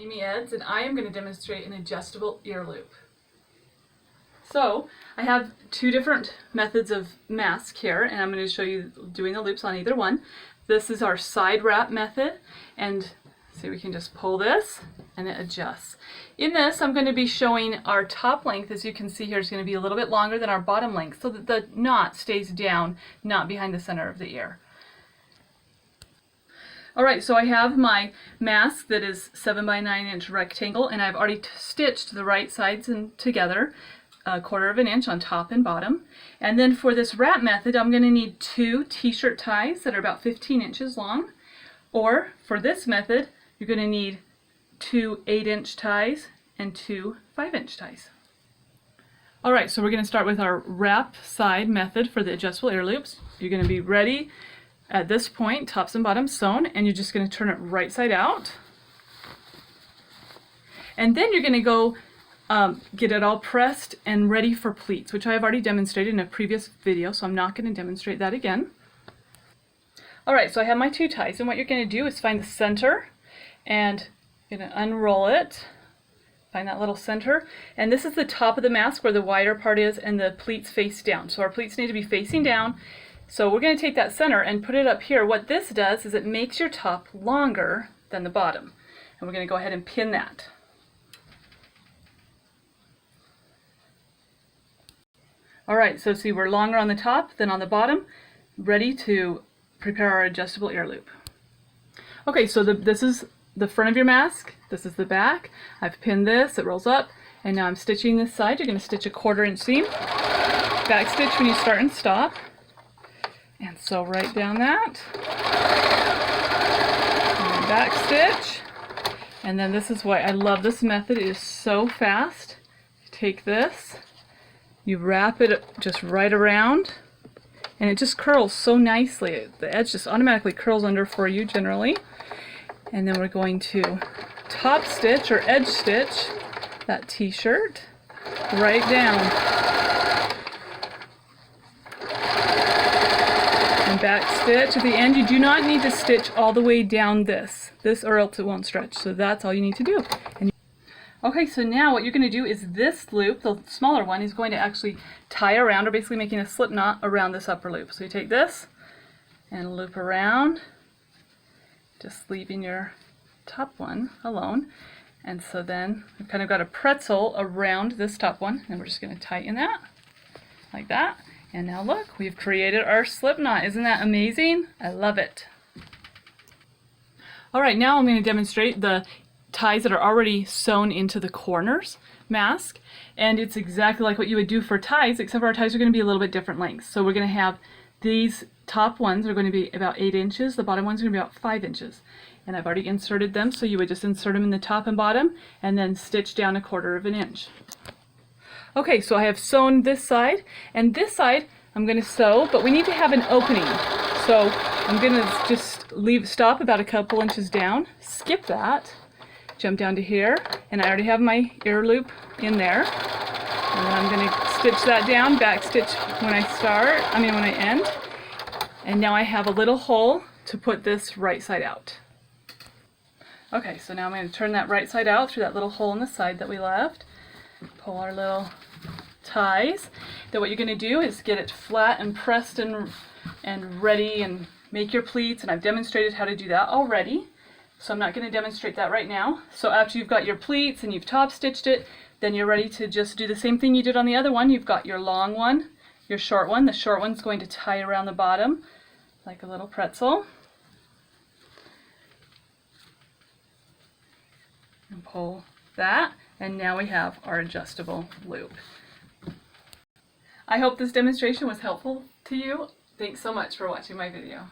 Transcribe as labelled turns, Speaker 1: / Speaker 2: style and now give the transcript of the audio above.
Speaker 1: Amy Eds, and I am going to demonstrate an adjustable ear loop. So I have two different methods of mask here, and I'm going to show you doing the loops on either one. This is our side wrap method, and see, we can just pull this and it adjusts. In this, I'm going to be showing our top length, as you can see here, is going to be a little bit longer than our bottom length so that the knot stays down, not behind the center of the ear. Alright, so I have my mask that is 7 by 9 inch rectangle, and I've already stitched the right sides together, 1/4 of an inch on top and bottom. And then for this wrap method, I'm going to need 2 t-shirt ties that are about 15 inches long. Or for this method, you're going to need 2 8-inch ties and 2 5-inch ties. Alright, so we're going to start with our wrap side method for the adjustable ear loops. You're going to be ready at this point, tops and bottoms sewn, and you're just going to turn it right side out. And then you're going to go get it all pressed and ready for pleats, which I have already demonstrated in a previous video, so I'm not going to demonstrate that again. Alright, so I have my 2 ties, and what you're going to do is find the center, and you're going to unroll it, find that little center, and this is the top of the mask where the wider part is, and the pleats face down. So our pleats need to be facing down. So we're going to take that center and put it up here. What this does is it makes your top longer than the bottom. And we're going to go ahead and pin that. Alright, so see, we're longer on the top than on the bottom, ready to prepare our adjustable ear loop. Okay, so this is the front of your mask, this is the back. I've pinned this, it rolls up, and now I'm stitching this side. You're going to stitch a 1/4 inch seam, back stitch when you start and stop. And sew right down that, and then back stitch, and then this is why I love this method. It is so fast. You take this, you wrap it just right around, and it just curls so nicely. The edge just automatically curls under for you generally. And then we're going to top stitch or edge stitch that t-shirt right down. And back stitch at the end. You do not need to stitch all the way down this or else it won't stretch. So that's all you need to do. Okay, so now what you're going to do is this loop, the smaller one, is going to actually tie around, or basically making a slip knot around this upper loop. So you take this and loop around, just leaving your top one alone. And so then we've kind of got a pretzel around this top one, and we're just going to tighten that like that. And now look, we've created our slip knot. Isn't that amazing? I love it. Alright, now I'm going to demonstrate the ties that are already sewn into the corners mask. And it's exactly like what you would do for ties, except for our ties are going to be a little bit different lengths. So we're going to have these top ones are going to be about 8 inches, the bottom ones are going to be about 5 inches. And I've already inserted them, so you would just insert them in the top and bottom, and then stitch down 1/4 of an inch. Okay, so I have sewn this side, and this side I'm going to sew, but we need to have an opening. So I'm going to just stop about a couple inches down, skip that, jump down to here, and I already have my ear loop in there. And then I'm going to stitch that down, back stitch when I end. And now I have a little hole to put this right side out. Okay, so now I'm going to turn that right side out through that little hole in the side that we left. Pull our little ties. Then what you're going to do is get it flat and pressed and ready and make your pleats, and I've demonstrated how to do that already, so I'm not going to demonstrate that right now. So after you've got your pleats and you've top stitched it, then you're ready to just do the same thing you did on the other one. You've got your long one, your short one. The short one's going to tie around the bottom like a little pretzel. And pull that, and now we have our adjustable loop. I hope this demonstration was helpful to you. Thanks so much for watching my video.